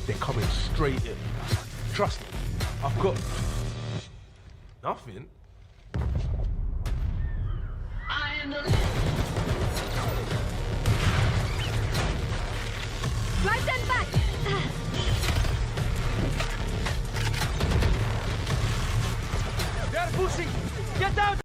They're coming straight in. Trust me. I've got nothing. I am the Drive them back! They're pushing! Get down!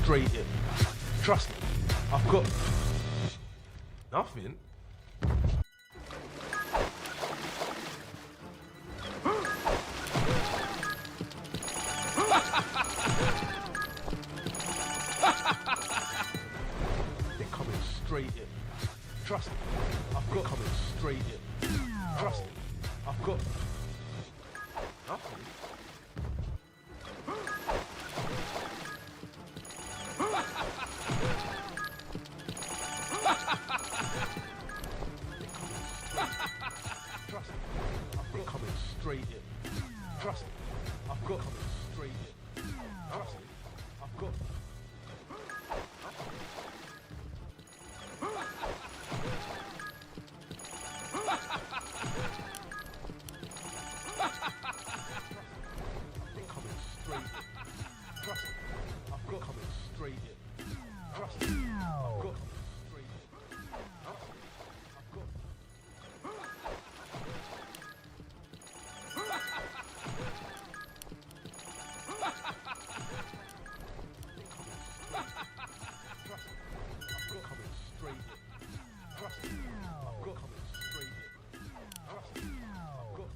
straight in. Trust me, I've got nothing. They're coming straight in. Trust me, I've got coming straight in. Trust me, I've got nothing. Trust me, I've got coming straight in. Trust me, I've got coming straight in. Trust me, I've got. Trust me, I've got coming straight in. Trust me, I've got coming straight in. Trust me, I've got coming straight in. Trust me, I've got. Trust me, I've got coming straight in. Trust me, I've got coming straight in. Trust me, I've got.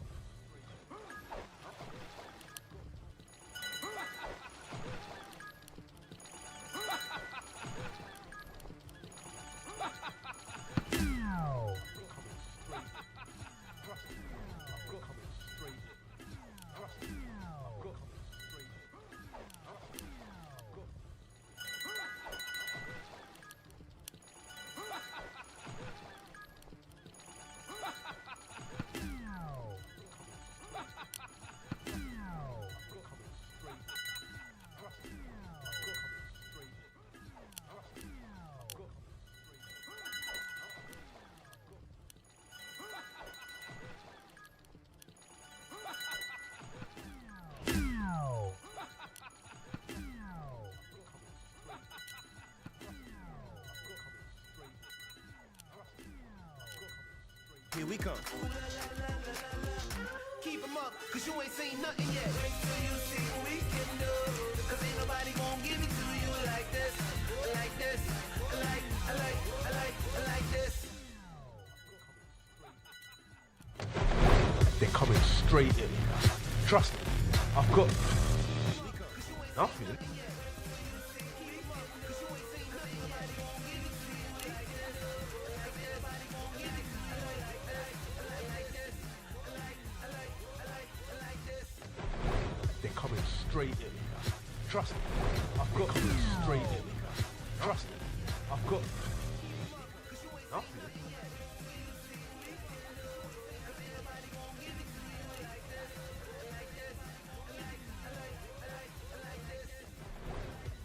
Trust me, I've got coming straight in. Trust me, I've got coming straight in. Trust me, I've got. Here we come. Keep 'em up, cause you ain't seen nothing yet. Wait till you see what we can do. Cause ain't nobody gonna give it to you like this. Like this. I like this. They're coming straight in. Trust me, I've got nothing. They're coming straight in. Trust me, I've got coming straight in. Trust me, I've got nothing.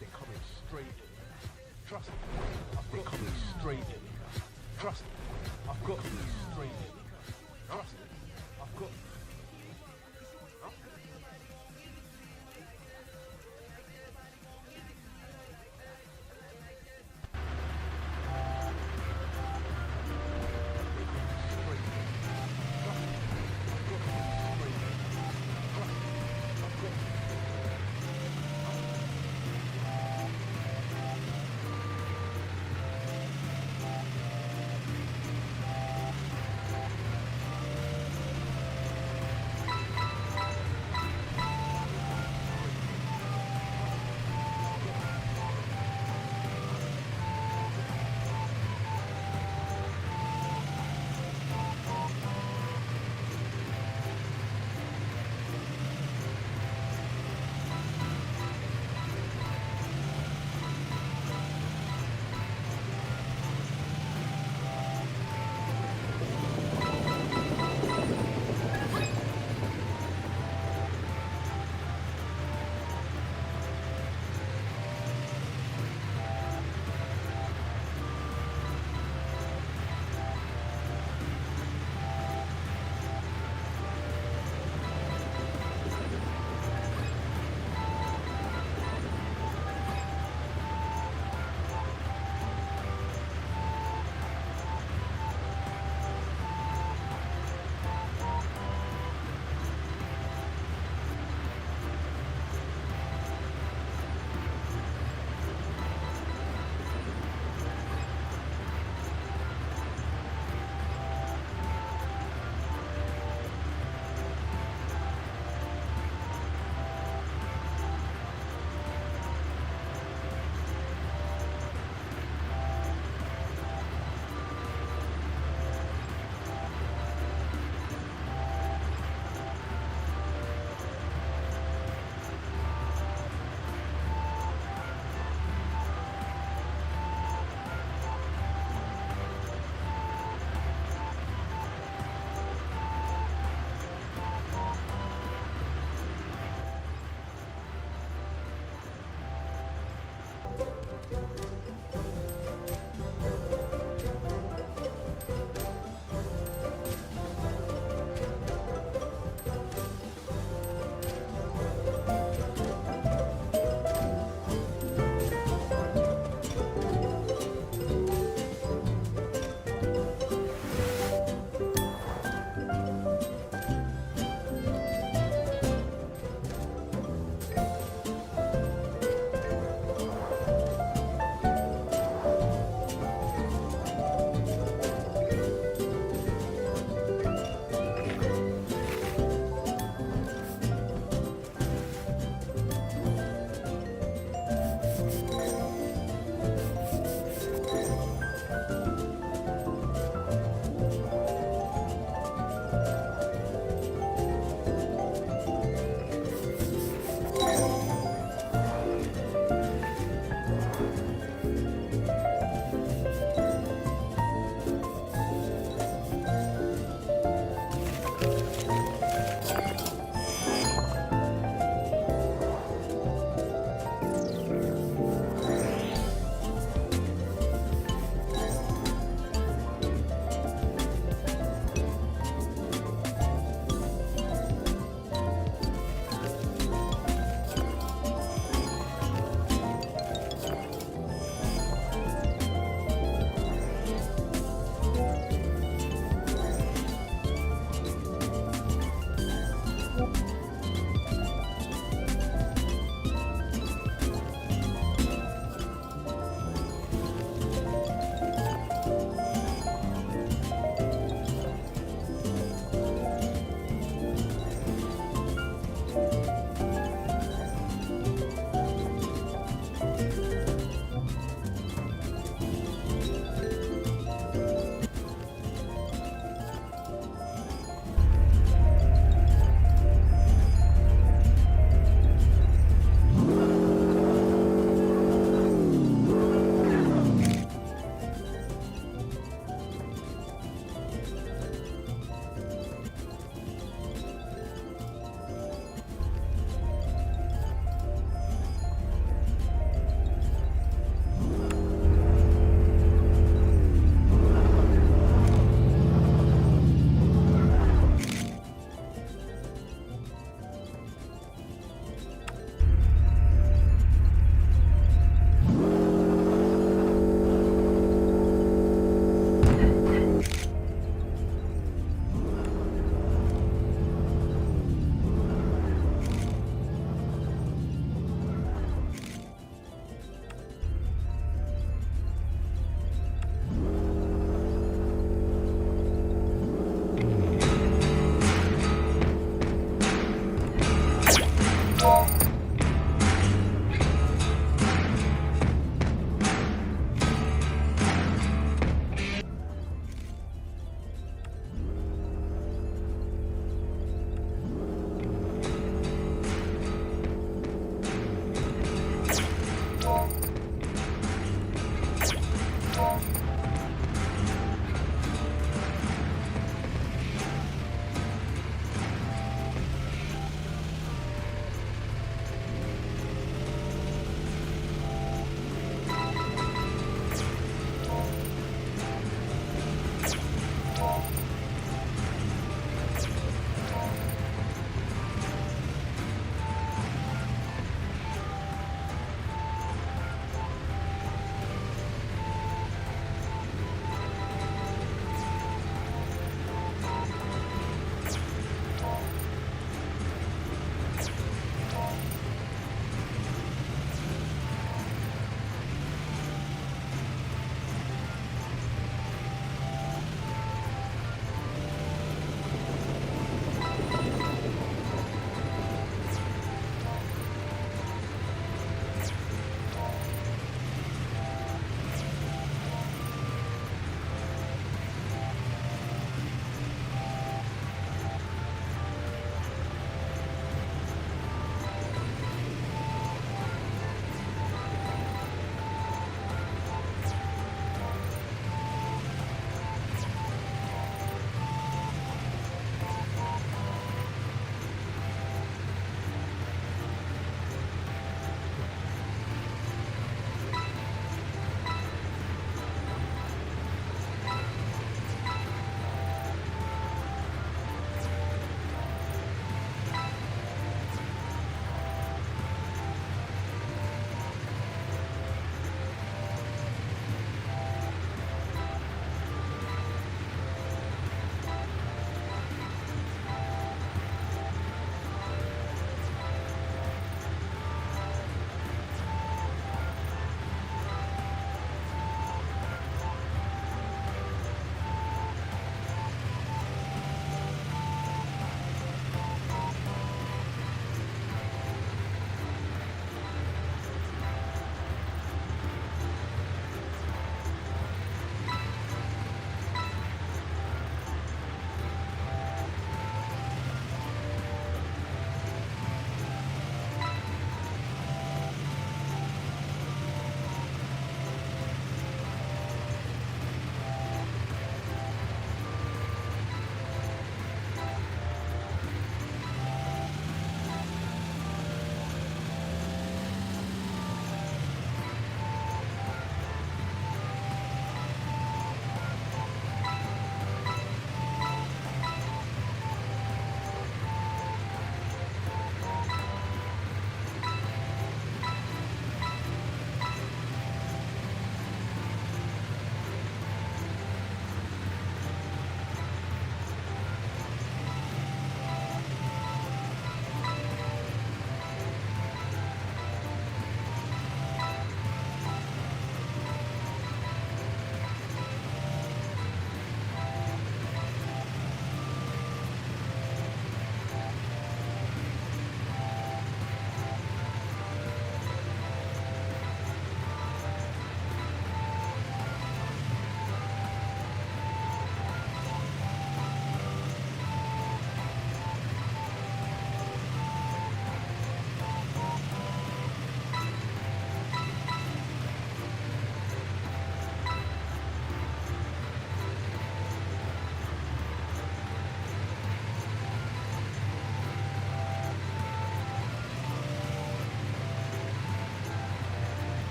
They're coming straight in. Trust me, I've got coming straight in. Trust me, I've got coming straight in. Trust me, I've got.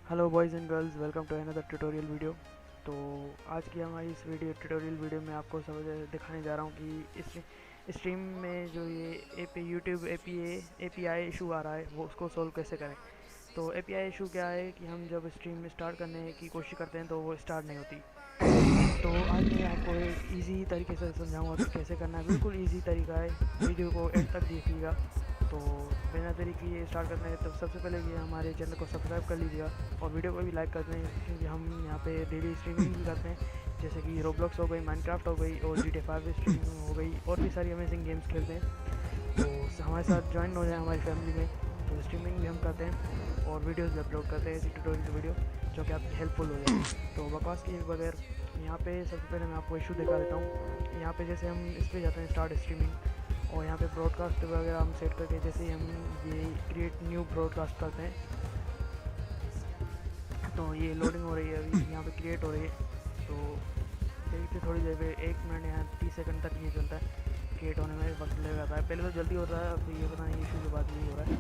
Hello boys and girls, welcome to another tutorial video. तो आज की हमारी इस tutorial video में आपको समझ दिखाने जा रहा हूँ कि इस स्ट्रीम में जो ये यूट्यूब एपीआई इशू आ रहा है वो उसको सोल्व कैसे करें। तो एपीआई इशू क्या है कि हम जब स्ट्रीम स्टार्ट करने की कोशिश करते हैं तो वो स्टार्ट नहीं होती। तो आज मैं आपको एक इजी तरीके से समझाऊंगा कि कैसे करना है। बिल्कुल इजी तरीका है, वीडियो को एंड तक देखिएगा। तो बिना देरी किए स्टार्ट करना है तो सबसे पहले कि हमारे चैनल को सब्सक्राइब कर लीजिएगा और वीडियो को भी लाइक कर दें, क्योंकि हम यहाँ पे डेली स्ट्रीमिंग भी करते हैं, जैसे कि रोब्लॉक्स हो गई, माइनक्राफ्ट हो गई और GTA 5 स्ट्रीमिंग हो गई और भी सारी अमेजिंग गेम्स खेलते हैं। तो हमारे साथ ज्वाइन हो जाए हमारी फैमिली में। तो स्ट्रीमिंग भी हम करते हैं और वीडियोज़ भी अपलोड करते हैं, ऐसी ट्यूटोरियल वीडियो जो कि आपकी हेल्पफुल हो जाए। तो बकवास किए बगैर यहाँ पे सबसे पहले मैं आपको इशू दिखा देता हूँ। यहाँ पे जैसे हम इस पर जाते हैं स्टार्ट स्ट्रीमिंग और यहाँ पे ब्रॉडकास्ट वगैरह हम सेट करके जैसे ही हम ये क्रिएट न्यू ब्रॉडकास्ट करते हैं तो ये लोडिंग हो रही है, अभी यहाँ पे क्रिएट हो रही है। तो देखते थोड़ी देर पे 1 मिनट या 30 सेकंड तक ये चलता है, क्रिएट होने में वक्त लग जाता है। पहले तो जल्दी होता है, अब ये पता नहीं इशू के बाद नहीं हो रहा है।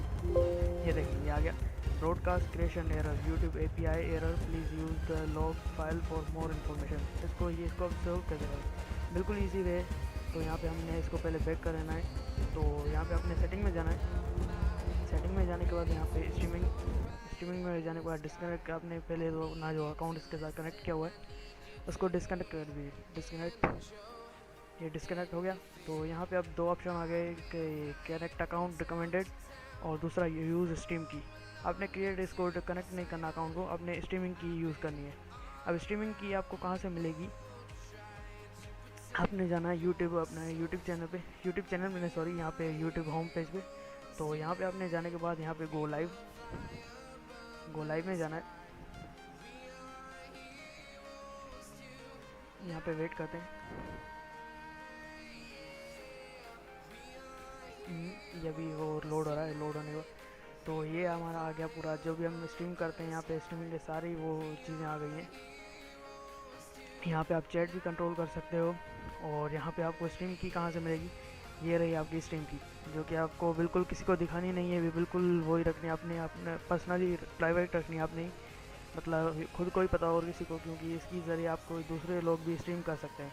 ये देखिए ये आ गया, broadcast creation error, YouTube API error, please use the log file for more information. इसको अब सॉल्व कैसे करें, बिल्कुल ईजी वे। तो यहाँ पे हमने इसको पहले बैक कर लेना है। तो यहाँ पे अपने सेटिंग में जाना है। सेटिंग में जाने के बाद यहाँ पे स्ट्रीमिंग में जाने के बाद डिस्कनेक्ट, आपने पहले तो ना जो अकाउंट इसके साथ कनेक्ट किया हुआ है उसको डिस्कनेक्ट कर दीजिए। ये डिस्कनेक्ट हो गया। तो यहाँ पे अब 2 ऑप्शन आ गए कि कनेक्ट अकाउंट रिकमेंडेड और दूसरा यूज़ स्ट्रीम की। आपने क्रिएट इसको कनेक्ट नहीं करना अकाउंट को, आपने स्ट्रीमिंग की यूज़ करनी है। अब स्ट्रीमिंग की आपको कहाँ से मिलेगी, आपने जाना है अपना यूट्यूब चैनल में सॉरी यहाँ पे यूट्यूब होम पेज पे। तो यहाँ पे आपने जाने के बाद यहाँ पे गो लाइव में जाना है। यहाँ पे वेट करते हैं, ये भी वो लोड हो रहा है। लोड होने के बाद तो ये हमारा आ गया पूरा, जो भी हम स्ट्रीम करते हैं यहाँ पे स्ट्रीमिंग के सारी वो चीज़ें आ गई हैं। यहाँ पे आप चैट भी कंट्रोल कर सकते हो और यहाँ पे आपको स्ट्रीम की कहाँ से मिलेगी, ये रही आपकी स्ट्रीम की, जो कि आपको बिल्कुल किसी को दिखानी नहीं है, बिल्कुल वही रखनी है अपने पर्सनली प्राइवेट रखनी है आपने, मतलब खुद को ही पता और किसी को, क्योंकि इसकी ज़रिए आपको दूसरे लोग भी स्ट्रीम कर सकते हैं।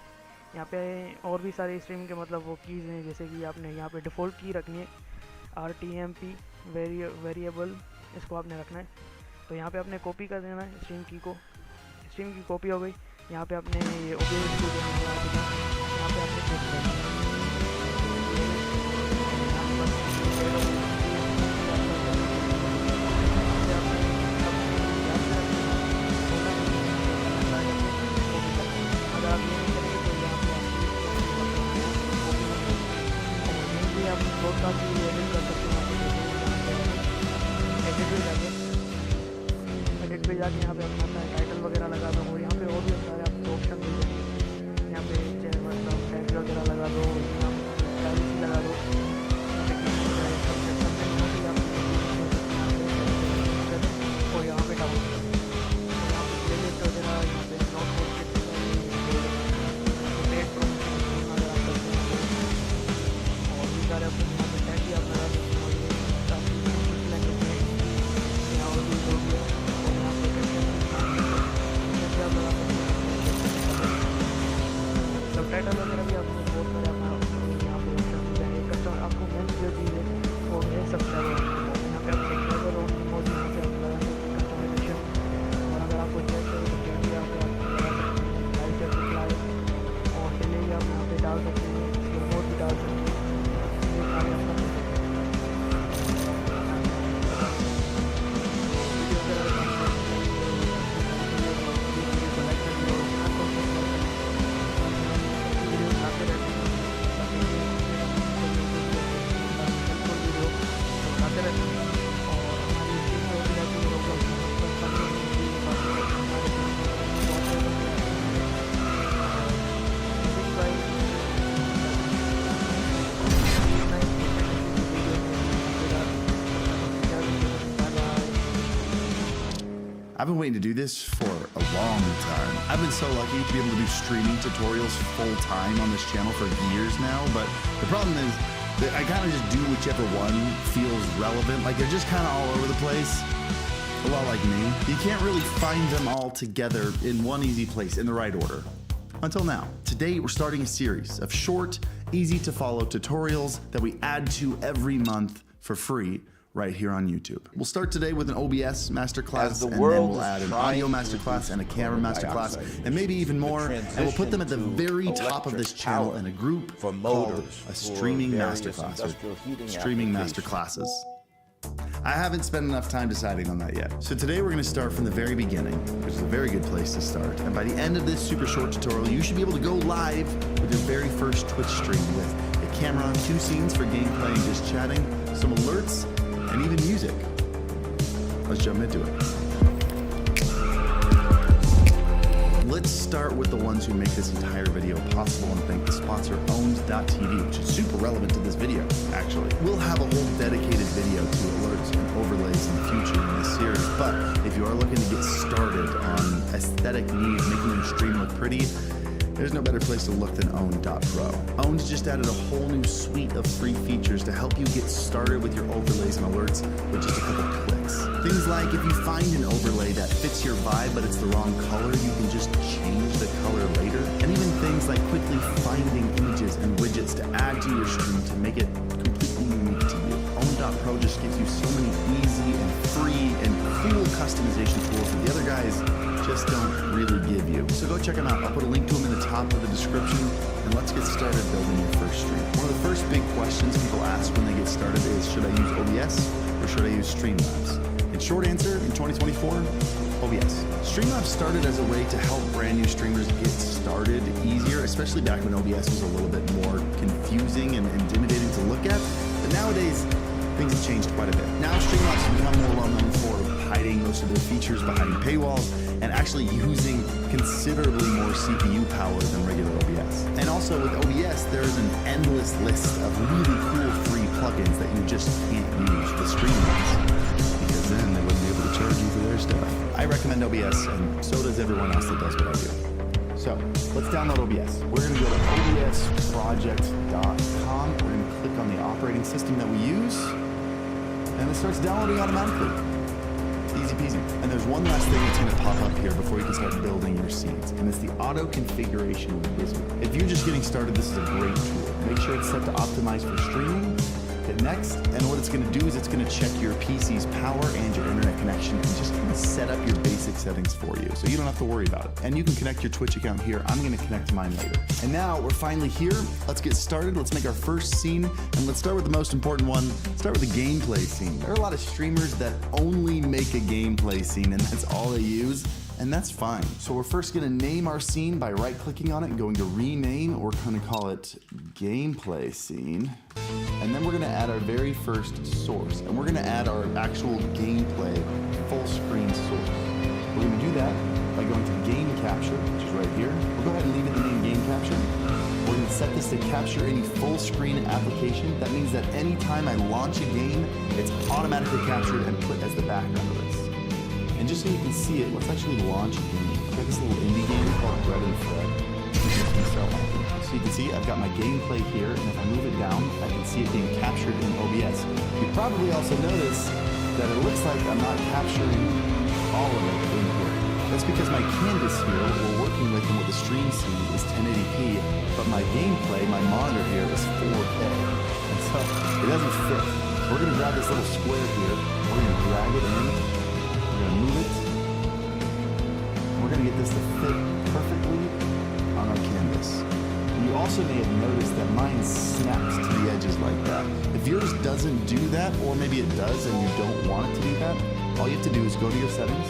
यहाँ पे और भी सारे स्ट्रीम के मतलब वो कीज़ हैं, जैसे कि आपने यहाँ पे डिफ़ॉल्ट की रखनी है RTMP वेरिएबल, इसको आपने रखना है। तो यहाँ पे आपने कॉपी कर देना है स्ट्रीम की कॉपी हो गई। यहाँ पे आपने ये OBS को यहाँ पे आपने पेस्ट करना है। अगर आप ये नहीं करेंगे तो यहाँ पे आप ब्रॉडकास्ट भी एडिट कर सकते हैं। एडिट पे जाके यहाँ पे अपना टाइटल वगैरह लगा दो और यहाँ पे और भी सारे आपको ऑप्शन मिल जाएंगे। यहाँ पे मतलब टैग वगैरह लगा दो, प्राइवेसी लगा दो, और यहाँ पे डाउन यहाँ पे प्लेलिस्ट वगैरह, यहाँ पे नोट पेड प्रमोशन अगर आप करते हैं और भी सारे ऑप्शन यहाँ पे टैग भी आप लगा सकते हैं। यहाँ और भी जो भी है और यहाँ पे सबटाइटल वगैरह भी आपको सपोर्ट करें अपना, यहाँ पे ऑप्शन मिल जाएंगे। कस्टमर आपको मेन जो चीज़ है वो है सब्सक्राइबर। यहाँ पे आप सब्सक्राइबर और मोड यहाँ पे आप लगा सकते हैं कस्टमाइजेशन, और अगर आपको चेक करें तो चेक भी यहाँ पे आप लगा सकते हैं, लाइव चेक रिप्लाई और डिले भी आप यहाँ पे डाल सकते हैं, स्लो मोड भी डाल सकते हैं। ये सारे आप कर सकते हैं। I've been waiting to do this for a long time. I've been so lucky to be able to do streaming tutorials full time on this channel for years now, but the problem is that I kind of just do whichever one feels relevant. Like they're just kind of all over the place. a lot like me, you can't really find them all together in one easy place in the right order. Until now. Today, we're starting a series of short, easy to follow tutorials that we add to every month for free right here on YouTube. We'll start today with an OBS masterclass, and then we'll add an audio masterclass and a camera masterclass, and maybe even more, and we'll put them at the very top of this channel in a group called a streaming masterclass, or streaming masterclasses. I haven't spent enough time deciding on that yet. So today we're gonna start from the very beginning, which is a very good place to start. And by the end of this super short tutorial, you should be able to go live with your very first Twitch stream with a camera, 2 scenes for gameplay and just chatting, some alerts, and even music. Let's jump into it. Let's start with the ones who make this entire video possible and thank the sponsor Owned.tv, which is super relevant to this video, actually. We'll have a whole dedicated video to alerts and overlays in the future in this series, but if you are looking to get started on aesthetic needs, making your stream look pretty, there's no better place to look than Owned.pro. Owned just added a whole new suite of free features to help you get started with your overlays and alerts with just a couple clicks. Things like if you find an overlay that fits your vibe but it's the wrong color, you can just change the color later. And even things like quickly finding images and widgets to add to your stream to make it completely unique to you. Owned.pro just gives you so many easy and free and cool customization tools that the other guys just don't really give you. So go check them out. I'll put a link to them in the top of the description, and let's get started building your first stream. One of the first big questions people ask when they get started is, should I use OBS or should I use Streamlabs? And short answer, in 2024, OBS. Streamlabs started as a way to help brand new streamers get started easier, especially back when OBS was a little bit more confusing and intimidating to look at. But nowadays, things have changed quite a bit. Now Streamlabs has become more well known for hiding most of their features behind paywalls and actually using considerably more CPU power than regular OBS. And also with OBS, there's an endless list of really cool free plugins that you just can't use with Streamlabs, because then they wouldn't be able to charge you for their stuff. I recommend OBS, and so does everyone else that does what I do. So let's download OBS. We're gonna go to obsproject.com. We're gonna click on the operating system that we use, and it starts downloading automatically. Easy peasy. And there's one last thing that's gonna pop up here before you can start building your scenes, and it's the auto configuration wizard. If you're just getting started, this is a great tool. Make sure it's set to optimize for streaming. Hit next, and what it's going to do is it's going to check your PC's power and your internet connection and just kind of set up your basic settings for you, so you don't have to worry about it. And you can connect your Twitch account here. I'm going to connect to mine later. And now we're finally here. Let's get started. Let's make our first scene, and let's start with the most important one. Start with the gameplay scene. There are a lot of streamers that only make a gameplay scene, and that's all they use. And that's fine. So we're first gonna name our scene by right-clicking on it and going to rename, or kind of call it gameplay scene. And then we're gonna add our very first source. And we're gonna add our actual gameplay full screen source. We're gonna do that by going to game capture, which is right here. We'll go ahead and leave it the name game capture. We're gonna set this to capture any full screen application. That means that anytime I launch a game, it's automatically captured and put as the background of this. And just so you can see it, let's actually launch a game. I've got this little indie game called Bread and Fred. So you can see I've got my gameplay here, and if I move it down, I can see it being captured in OBS. You probably also notice that it looks like I'm not capturing all of it in here. That's because my canvas here, what we're working with and what the stream scene is 1080p, but my gameplay, my monitor here is 4K. And so it doesn't fit. We're gonna grab this little square here, we're gonna drag it in, we're gonna move it, and we're gonna get this to fit perfectly on our canvas. And you also may have noticed that mine snaps to the edges like that. If yours doesn't do that, or maybe it does and you don't want it to do that, all you have to do is go to your settings,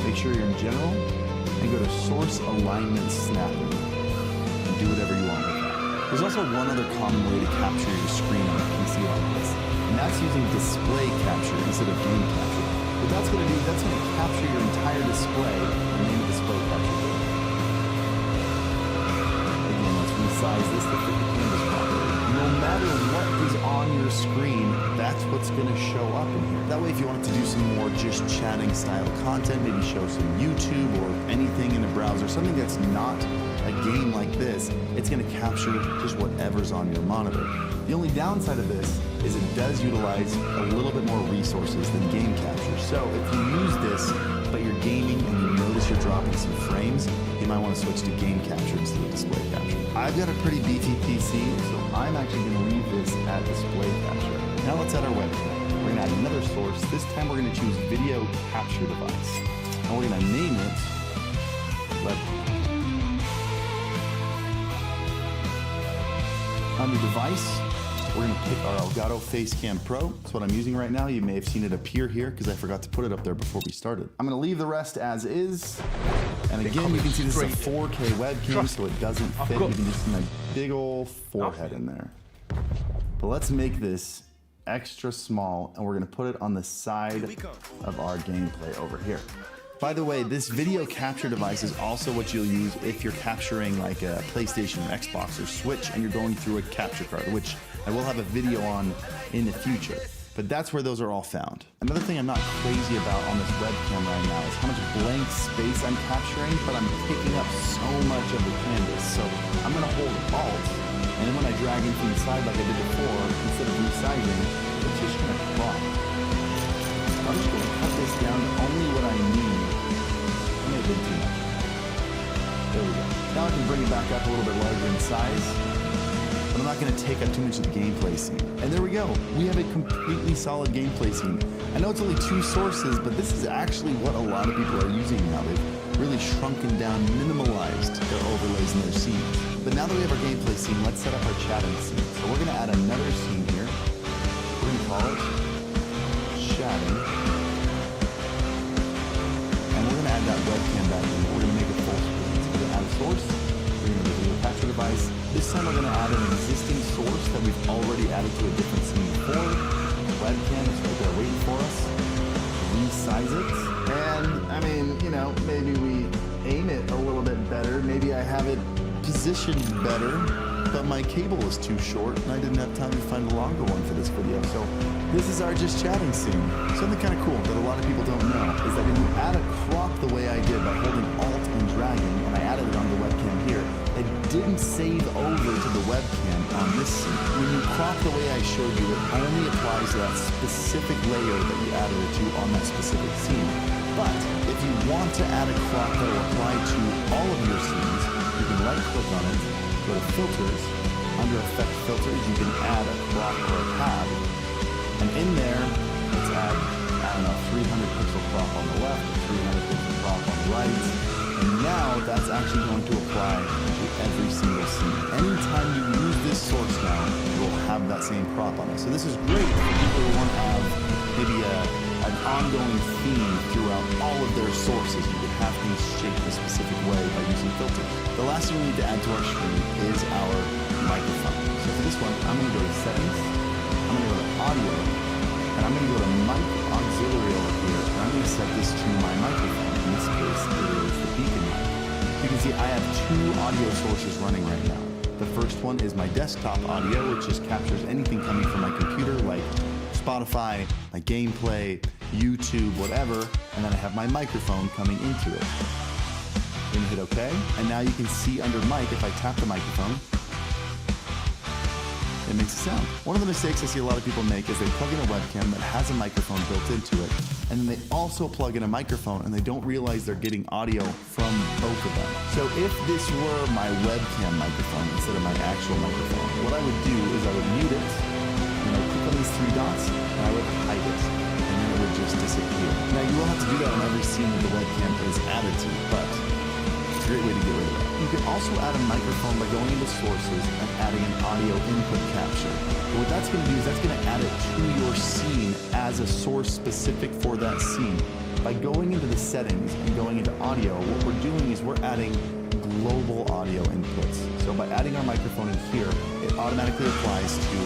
make sure you're in general, and go to source alignment snapping, and do whatever you want with that. There's also one other common way to capture your screen on a PC like this, and that's using display capture instead of game capture. What that's going to do, that's going to capture your entire display and name it display capture. Again, let's resize this to fit the canvas properly. No matter what is on your screen, that's what's going to show up in here. That way, if you wanted to do some more just chatting style content, maybe show some YouTube or anything in the browser, something that's not a game like this, it's going to capture just whatever's on your monitor. The only downside of this is it does utilize a little bit more resources than game capture. So if you use this, but you're gaming and you notice you're dropping some frames, you might want to switch to game capture instead of display capture. I've got a pretty beefy PC, so I'm actually going to leave this at display capture. Now let's add our webcam. We're going to add another source. This time we're going to choose video capture device. And we're going to name it webcam. Under device, we're going to pick our Elgato Facecam Pro. That's what I'm using right now. You may have seen it appear here because I forgot to put it up there before we started. I'm going to leave the rest as is. And again, you can see this is a 4K webcam, so it doesn't fit. You can just see my big old forehead in there. But let's make this extra small, and we're going to put it on the side of our gameplay over here. By the way, this video capture device is also what you'll use if you're capturing like a PlayStation or Xbox or Switch and you're going through a capture card, which I will have a video on in the future. But that's where those are all found. Another thing I'm not crazy about on this webcam right now is how much blank space I'm capturing, but I'm picking up so much of the canvas. So I'm going to hold Alt, and then when I drag in from the side like I did before, instead of resizing, it's just going to crop. I'm just going to cut this down to only what I need. I may have been too much. There we go. Now I can bring it back up a little bit larger in size, but I'm not going to take up too much of the gameplay scene. And there we go. We have a completely solid gameplay scene. I know it's only 2 sources, but this is actually what a lot of people are using now. They've really shrunken down, minimalized their overlays in their scenes. But now that we have our gameplay scene, let's set up our chatting scene. So we're going to add another scene here. We're going to call it chatting. And we're going to add that webcam back in. We're going to make it full screen. So we're going to add a source. We're going to do a capture device. This time we're going to add an existing source that we've already added to a different scene before. Webcam is right there waiting for us. Resize it. And I mean, you know, maybe we aim it a little bit better. Maybe I have it positioned better, but my cable is too short and I didn't have time to find a longer one for this video. So this is our just chatting scene. Something kind of cool that a lot of people don't know is that when you add a crop the way I did by holding Alt and dragging, and I added it on the webcam here, it didn't save over to the webcam on this scene. When you crop the way I showed you, it only applies to that specific layer that you added it to on that specific scene. But if you want to add a crop that will apply to all of your scenes, you can right click on it, go to filters, under effect filters you can add a crop or a pad, and in there let's add, I don't know, 300 pixel crop on the left, 300 pixel crop on the right, and now that's actually going to apply to every single scene. Anytime you use this source now, you will have that same crop on it. So this is great for people who want to have maybe an ongoing theme throughout all of their sources. You can have things shaped a specific way by using filters. The last thing we need to add to our stream is our microphone. So for this one, I'm going to go to settings, I'm going to go to audio, and I'm going to go to mic auxiliary over here, and I'm going to set this to my microphone. In this case, it is the beacon mic. You can see I have 2 audio sources running right now. The first one is my desktop audio, which just captures anything coming from my computer, like Spotify, my gameplay, YouTube, whatever, and then I have my microphone coming into it. I'm gonna hit OK, and now you can see under mic, if I tap the microphone, it makes a sound. One of the mistakes I see a lot of people make is they plug in a webcam that has a microphone built into it, and then they also plug in a microphone and they don't realize they're getting audio from both of them. So if this were my webcam microphone instead of my actual microphone, what I would do is I would mute it, and I would click on these 3 dots, and I would hide it, and then it would just disappear. Now you will have to do that on every scene that the webcam is added to, but it's a great way to get rid of that. You can also add a microphone by going into sources and adding an audio input capture. But what that's going to do is that's going to add it to your scene as a source specific for that scene. By going into the settings and going into audio, what we're doing is we're adding global audio inputs. So by adding our microphone in here, it automatically applies to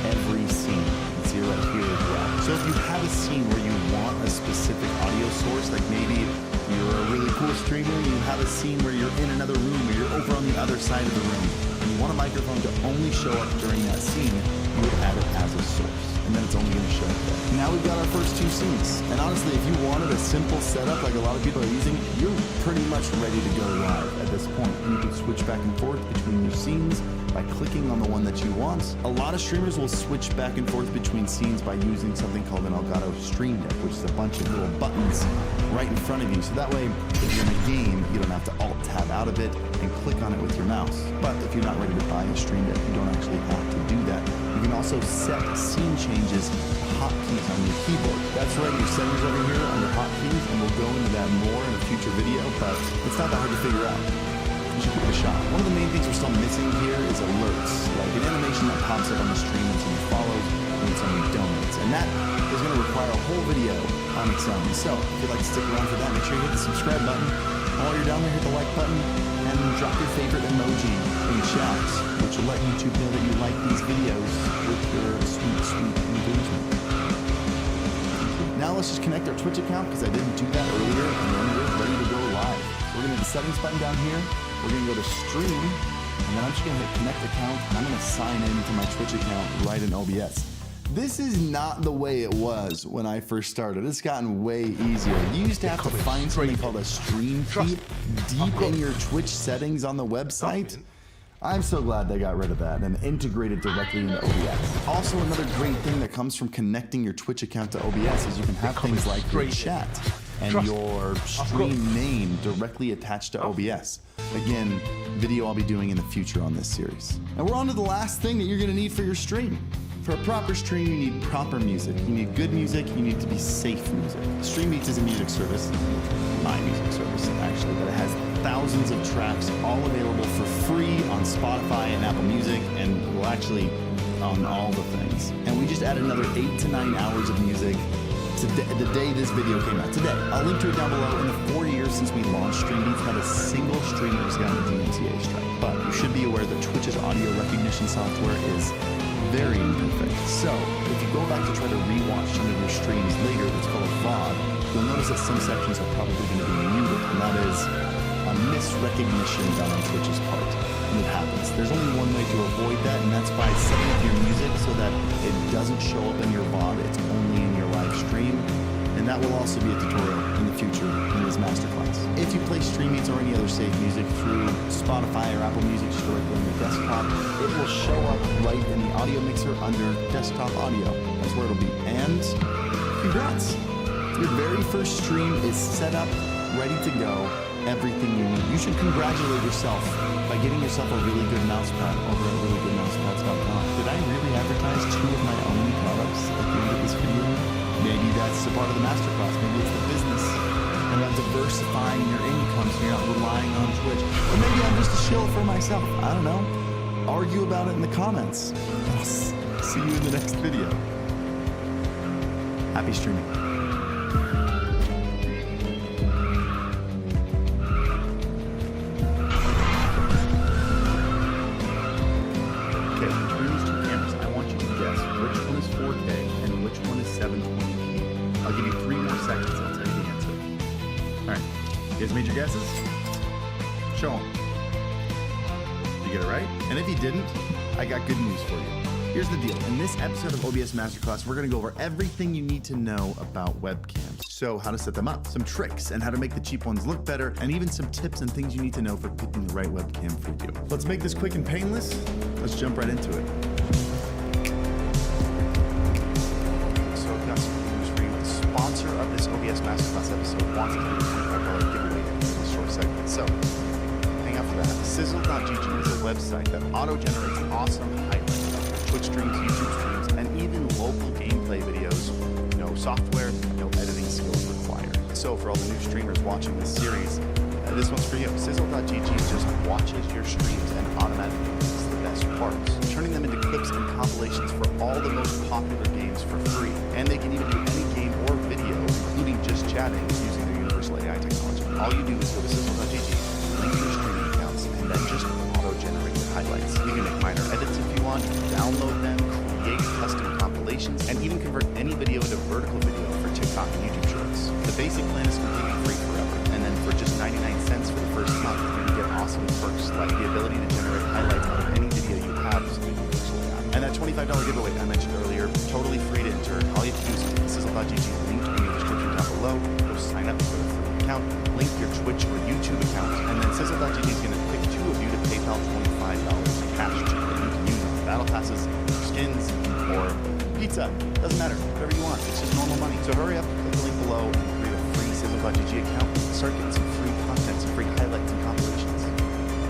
every scene. You can see it right here as well. So if you have a scene where you want a specific audio source, like maybe you're a really cool streamer, you have a scene where you're in another room or you're over on the other side of the room, and you want a microphone to only show up during that scene, you would add it as a source. And then it's only going to show up there. Now we've got our first two scenes. And honestly, if you wanted a simple setup like a lot of people are using, you're pretty much ready to go live at this point. You can switch back and forth between your scenes by clicking on the one that you want. A lot of streamers will switch back and forth between scenes by using something called an Elgato Stream Deck, which is a bunch of little buttons right in front of you. So that way, if you're in a game, you don't have to Alt-Tab out of it and click on it with your mouse. But if you're not ready to buy a Stream Deck, you don't actually have to do that. You can also set scene changes hotkeys on your keyboard. That's right, your settings over here under hotkeys, and we'll go into that more in a future video, but it's not that hard to figure out. You should give it a shot. One of the main things we're still missing here is alerts, like an animation that pops up on the stream when someone follows and when someone donates. And that is going to require a whole video on its own. So if you'd like to stick around for that, make sure you hit the subscribe button. And while you're down there, hit the like button and drop your favorite emoji in chat, which will let YouTube know that you like these videos with your sweet, sweet engagement. Now let's just connect our Twitch account because I didn't do that earlier, and then we're ready to go live. We're going to hit the settings button down here. We're going to go to stream, and then I'm just going to hit connect account, and I'm going to sign into my Twitch account right in OBS. This is not the way it was when I first started. It's gotten way easier. You used to have to find something called a stream feed deep in your Twitch settings on the website. I'm so glad they got rid of that and integrated directly into OBS. Also, another great thing that comes from connecting your Twitch account to OBS is you can have things like your chat and your stream name directly attached to OBS. Again, video I'll be doing in the future on this series. And we're on to the last thing that you're gonna need for your stream. For a proper stream, you need proper music. You need good music, you need to be safe music. StreamBeats is a music service, my music service actually, but it has thousands of tracks all available for free on Spotify and Apple Music, and well, actually on all the things. And we just added another 8 to 9 hours of music today, the day this video came out. Today, I'll link to it down below. In the 4 years since we launched StreamBeats, not a single streamer has gotten a DMCA strike. But you should be aware that Twitch's audio recognition software is very imperfect. So, if you go back to try to rewatch some of your streams later, that's called a VOD, you'll notice that some sections are probably going to be muted, and that is a misrecognition done on Twitch's part. And it happens. There's only one way to avoid that, and that's by setting up your music so that it doesn't show up in your VOD, it's only in your live stream. And that will also be a tutorial in the future in this masterclass. If you play StreamBeats or any other safe music through Spotify or Apple Music just directly on your desktop, it will show up right in the audio mixer under desktop audio. That's where it'll be. And congrats! Your very first stream is set up, ready to go, everything you need. You should congratulate yourself by getting yourself a really good mousepad over at reallygoodmousepads.com. Did I really advertise 2 of my own products at the end of this video? Maybe that's a part of the masterclass. Maybe it's the business and about diversifying your income so you're not relying on Twitch. Or maybe I'm just a shill for myself. I don't know. Argue about it in the comments. I'll see you in the next video. Happy streaming. Okay, between these 2 cameras, I want you to guess which one is 4K and which one is 720p. I'll give you 3 more seconds and I'll tell you the answer. Alright, you guys made your guesses? Show them. Did you get it right? And if you didn't, I got good news for you. Here's the deal. In this episode of OBS Masterclass, we're going to go over everything you need to know about webcams. So how to set them up, some tricks, and how to make the cheap ones look better, and even some tips and things you need to know for picking the right webcam for you. Let's make this quick and painless. Let's jump right into it. So I've got some news for you. The sponsor of this OBS Masterclass episode wants to do a $25 giveaway in this short segment. So hang out for that. Sizzle.gg is a website that auto-generates awesome highlights of your Twitch streams, YouTube streams, and even local gameplay videos. No software, no editing skills required. So for all the new streamers watching this series, this one's for you. Sizzle.gg just watches your streams and automatically picks the best parts, turning them into clips and compilations for all the most popular games for free. And they can even do any game or video, including just chatting, using their universal AI technology. All you do is go to Sizzle.gg, link your streaming accounts, and then just auto-generate the highlights. You can make minor edits if you want, download them, create custom compilations, and even convert any video into vertical video for TikTok and YouTube shorts. The basic plan is completely free forever, and then for just 99 cents for the first month, you can get awesome perks like the ability to generate highlights out of any video you have using the Universal app. And that $25 giveaway I mentioned earlier, totally free to enter. All you have to do is click the Sizzle.gg link in the description down below, go sign up for the free account, link your Twitch or YouTube account, and then Sizzle.gg is going to pick 2 of you to PayPal $25 cash that you can use on battle passes, skins, or pizza. Doesn't matter, whatever you want. It's just normal money. So hurry up, click the link below, and create a free Sizzle.gg account. Start getting some free content, some free highlights and compilations.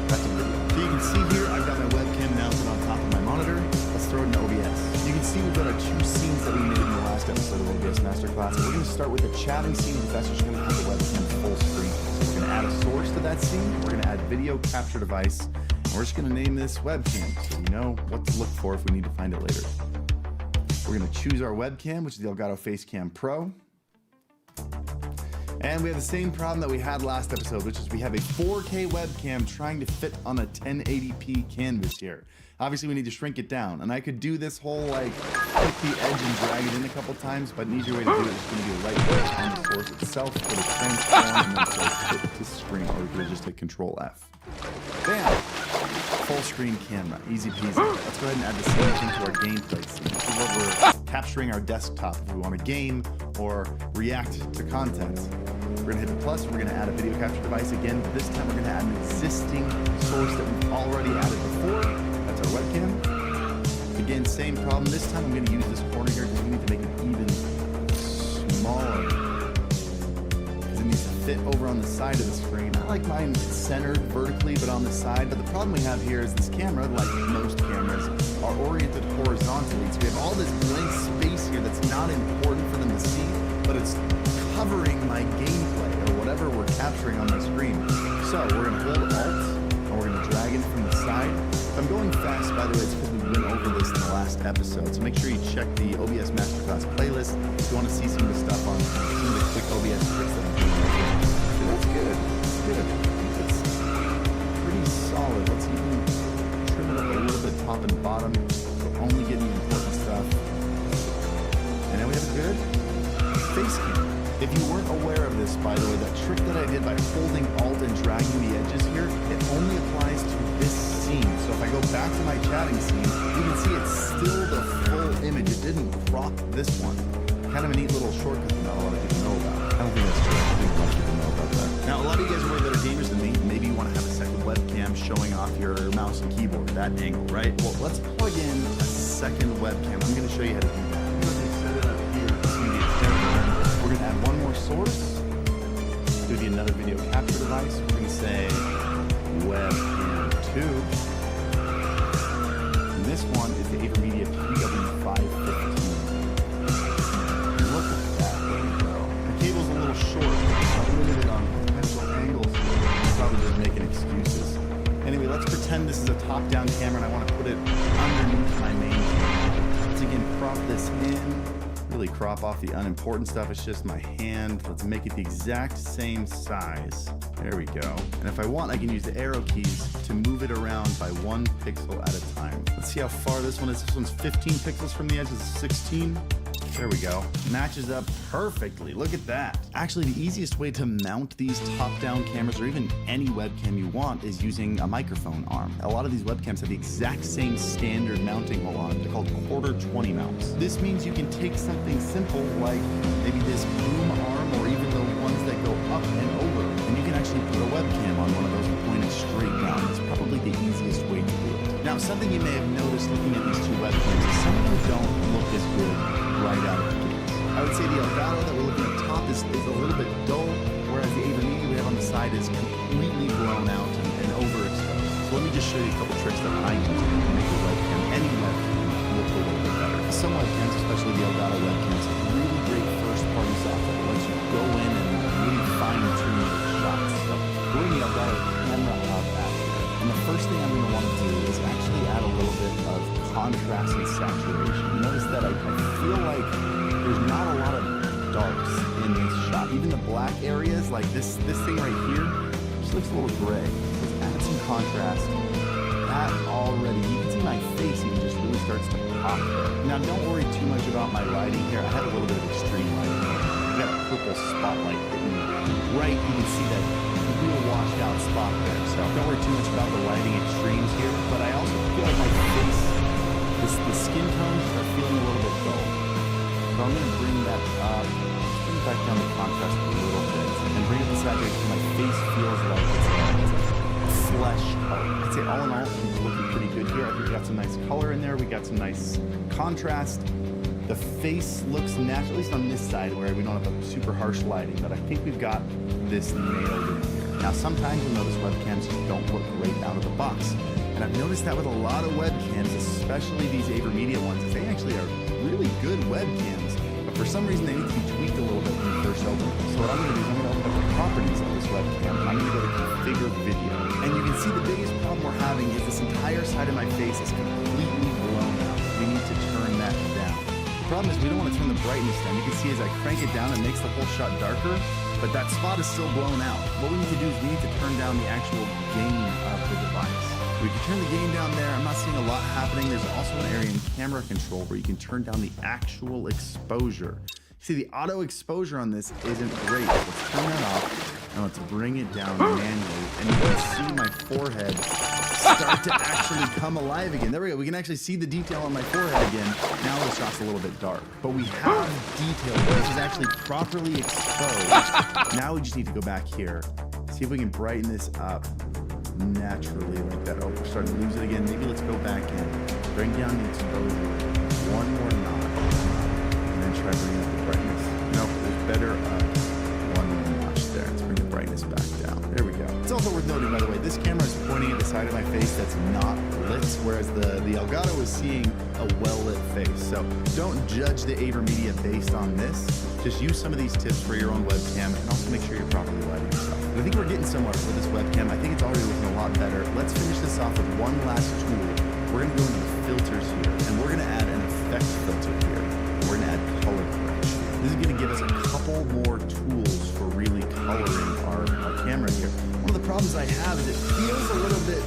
Back to the video. So you can see here, I've got my webcam mounted on top of my monitor. Let's throw it in OBS. You can see we've got our 2 scenes that we made in the last episode of OBS Masterclass. We're going to start with the chatting scene because that's just going to have the webcam full screen. So we're going to add a source to that scene. We're going to add video capture device. And we're just going to name this webcam so we know what to look for if we need to find it later. We're going to choose our webcam, which is the Elgato Facecam Pro. And we have the same problem that we had last episode, which is we have a 4K webcam trying to fit on a 1080p canvas here. Obviously, we need to shrink it down. And I could do this whole, like, click the edge and drag it in a couple times, but an easier way to do it is going to be a right click on the source itself, go to transform, and then say fit to screen, or we could just hit Control F. Bam! Full screen camera, easy peasy. Let's go ahead and add the same thing to our gameplay scene. This is what we're capturing our desktop if we want to game or react to content. We're going to hit the plus, we're going to add a video capture device again, but this time we're going to add an existing source that we've already added before. That's our webcam. Again, same problem. This time I'm going to use this corner here because we need to make it even smaller. Because it needs to fit over on the side of the screen. I like mine centered vertically, but on the side. But the problem we have here is this camera, like most cameras, are oriented horizontally. So we have all this blank space here that's not important for them to see, but it's covering my gameplay or whatever we're capturing on the screen. So we're going to hold Alt and we're going to drag it from the side. If I'm going fast, by the way, it's because we went over this in the last episode. So make sure you check the OBS Masterclass playlist if you want to see some of the stuff on some of the quick OBS tricks that I'm doing. So that's good. That's good. It's pretty solid. Let's even trim it up a little bit top and bottom. We're only getting the important stuff. And now we have a good face cam. If you weren't aware of this, by the way, that trick that I did by holding Alt and dragging the edges here, it only applies to this scene. So if I go back to my chatting scene, you can see it's still the full image. It didn't crop this one. Kind of a neat little shortcut that not a lot of people know about. I don't think that's true. I think a lot of people know about that. Now, a lot of you guys are way better gamers than me. Maybe you want to have a second webcam showing off your mouse and keyboard, that angle, right? Well, let's plug in a second webcam. I'm going to show you how to do that. I'm going to set it up here. We're going to add one more source. Do another video capture device. We're going to say webcam 2. And this one is the AverMedia PW515. Look at that. There we go. The cable's a little short. I'm limited on potential angles. I'm probably just making excuses. Anyway, let's pretend this is a top-down camera and I want to put it underneath my main camera. Let's again crop this in. Really crop off the unimportant stuff. It's just my hand. Let's make it the exact same size. There we go. And if I want, I can use the arrow keys to move it around by 1 pixel at a time. Let's see how far this one is. This one's 15 pixels from the edge. This is 16. There we go. Matches up perfectly. Look at that. Actually, the easiest way to mount these top-down cameras, or even any webcam you want, is using a microphone arm. A lot of these webcams have the exact same standard mounting hole on them. They're called quarter 20 mounts. This means you can take something simple like maybe this boom arm, or even the ones that go up and over, and you can actually put a webcam on one of those and point it straight down. It's probably the easiest way to do it. Now, something you may have noticed looking at these two webcams is some of them don't look as good right out of the gate. I would say the Elgato that we're looking at top is a little bit dull, whereas the AverMedia we have on the side is completely blown out and overexposed. So let me just show you a couple tricks that I use to make a webcam, any webcam, look a little bit better. Some webcams, especially the Elgato webcams, have really great first-party software that lets you go in and really fine-tune your shots. So we're in the Elgato Camera Hub app here. And the first thing I'm going to want to do is actually add a little bit of contrast and saturation. Notice that I feel like there's not a lot of darks in this shot. Even the black areas, like this thing right here, just looks a little gray. Let's add some contrast. That already, you can see my face even just really starts to pop there. Now don't worry too much about my lighting here. I have a little bit of extreme lighting here. I've got a purple spotlight hitting me right. You can see that little washed out spot there. So don't worry too much about the lighting extremes here. But I also feel like my face, the skin tones are feeling a little bit dull. So I'm going to bring that up, bring back down the contrast a little bit, and bring it to saturation. My face feels like it's a flesh color. I'd say all in all, it's looking pretty good here. I think we got some nice color in there. We got some nice contrast. The face looks natural, at least on this side where we don't have a super harsh lighting, but I think we've got this nailed in here. Now, sometimes you'll notice webcams don't look great out of the box. And I've noticed that with a lot of webcams, especially these AverMedia ones, they actually are really good webcams, but for some reason they need to be tweaked a little bit when you first open them. So what I'm going to do is I'm going to open up the properties of this webcam, and I'm going to go to configure video. And you can see the biggest problem we're having is this entire side of my face is completely blown out. We need to turn that down. The problem is we don't want to turn the brightness down. You can see as I crank it down, it makes the whole shot darker, but that spot is still blown out. What we need to do is we need to turn down the actual gain of the device. We can turn the gain down there. I'm not seeing a lot happening. There's also an area in camera control where you can turn down the actual exposure. See, the auto exposure on this isn't great. Let's turn that off, and let's bring it down manually. And you can see my forehead start to actually come alive again. There we go. We can actually see the detail on my forehead again. Now the shot's a little bit dark. But we have detail, which is actually properly exposed. Now we just need to go back here, see if we can brighten this up naturally like that. Oh, we're starting to lose it again. Maybe let's go back in, bring down the exposure one more notch, and then try bringing up the brightness. Nope, there's better one more notch there. Let's bring the brightness back down. There we go. It's also worth noting, by the way, this camera is pointing at the side of my face that's not lit, whereas the Elgato is seeing a well-lit face. So don't judge the AverMedia based on this. Just use some of these tips for your own webcam, and also make sure you're properly lighting yourself. And I think we're getting somewhere with this webcam. I think it's already looking a lot better. Let's finish this off with one last tool. We're gonna go into the filters here, and we're gonna add an effect filter here. And we're gonna add color correction. This is gonna give us a couple more tools for really coloring our camera here. One of the problems I have is it feels a little bit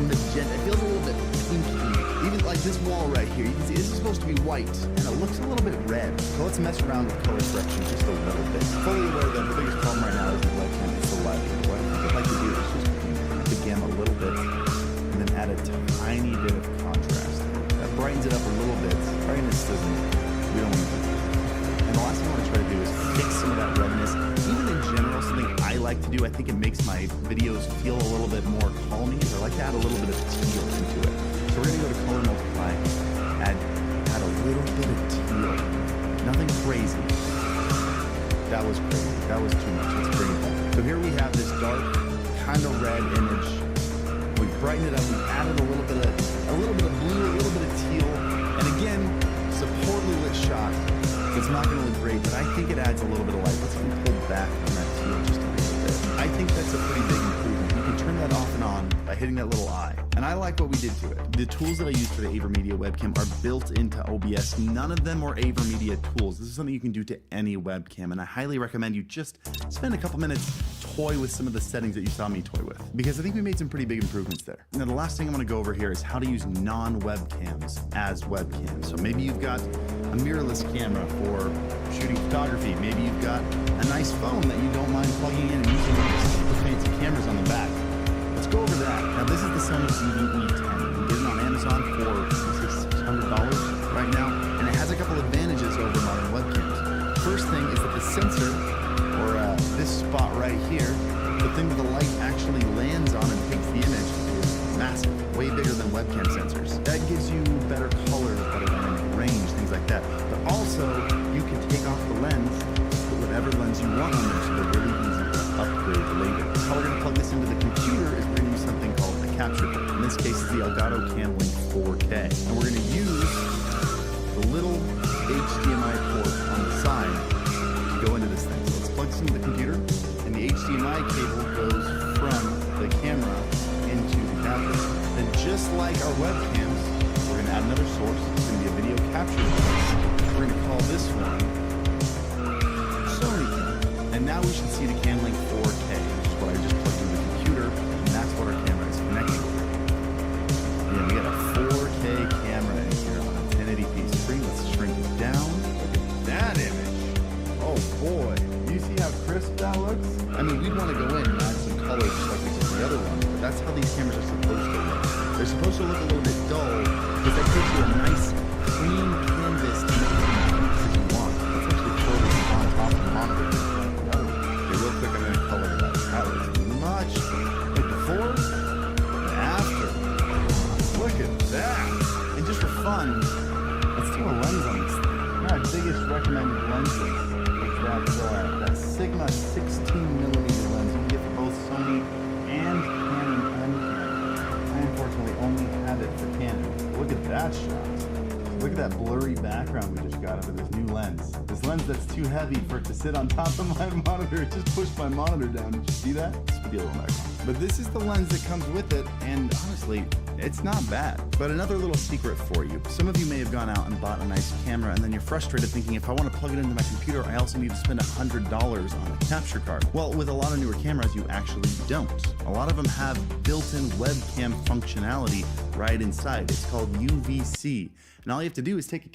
magenta. It feels a little bit pinky. Even like this wall right here, you can see this is supposed to be white, and it looks a little bit red. So let's mess around with color correction just a little bit. Fully aware that the biggest problem right now is the webcam is the lighting. What I'd like to do is just up the gamma a little bit, and then add a tiny bit of contrast. That brightens it up a little bit. Brightness doesn't, we don't want to do that. And the last thing I want to try to do is fix some of that redness. Even in general, something I like to do, I think it makes my videos feel a little bit more calming, is I like to add a little bit of teal into it. So we're gonna go to color multiply, add a little bit of teal. Nothing crazy. That was crazy. That was too much. Let's bring it back. So here we have this dark, kind of red image. We brighten it up. We added a little bit of blue, a little bit of teal, and again, it's a poorly lit shot. It's not gonna look great, but I think it adds a little bit of light. Let's pull back on that teal just a little bit. I think that's a pretty big improvement. You can turn that off and on by hitting that little eye. And I like what we did to it. The tools that I use for the AverMedia webcam are built into OBS. None of them are AverMedia tools. This is something you can do to any webcam, and I highly recommend you just spend a couple minutes toy with some of the settings that you saw me toy with, because I think we made some pretty big improvements there. Now, the last thing I want to go over here is how to use non-webcams as webcams. So maybe you've got a mirrorless camera for shooting photography. Maybe you've got a nice phone that you don't mind plugging in and using with super fancy cameras on the back. Let's go over that. Now, this is the Sony ZV-E10. You can get it on Amazon for $600 right now, and it has a couple advantages over modern webcams. First thing is that the sensor, or this spot right here, the thing that the light actually lands on and takes the image, is massive, way bigger than webcam sensors. That gives you better color, better range, things like that. But also, you can take off the lens, put whatever lens you want on there, so they're really easy to upgrade later. How we're going to plug this into the computer is we're going to use something called the capture port. In this case, it's the Elgato CamLink 4K. And we're going to use the little HDMI port on the side to go into this thing. So let's plug this into the computer, and the HDMI cable goes from the camera into the capture. Then just like our webcams, we're going to add another source. It's going to be a video capture device. We're going to call this one Sony Cam. And now we should see the CamLink 4K, which is what I just plugged into the computer, and that's what our camera is connecting to. Yeah, we got a 4K camera in here on a 1080p screen. Let's shrink it down. Look at that image. Oh boy. You see how crisp that looks? I mean, we'd want to go in and add some color fun, let's do a lens on this thing. My biggest recommended lenses is that Sigma 16mm lens you can get for both Sony and Canon and Canon. I unfortunately only have it for Canon. Look at that shot. Look at that blurry background we just got out of this new lens. This lens that's too heavy for it to sit on top of my monitor. It just pushed my monitor down. Did you see that? Let's put the other one back on. But this is the lens that comes with it, and honestly, it's not bad. But another little secret for you. Some of you may have gone out and bought a nice camera, and then you're frustrated thinking, if I want to plug it into my computer, I also need to spend $100 on a capture card. Well, with a lot of newer cameras, you actually don't. A lot of them have built-in webcam functionality right inside. It's called UVC. And all you have to do is take a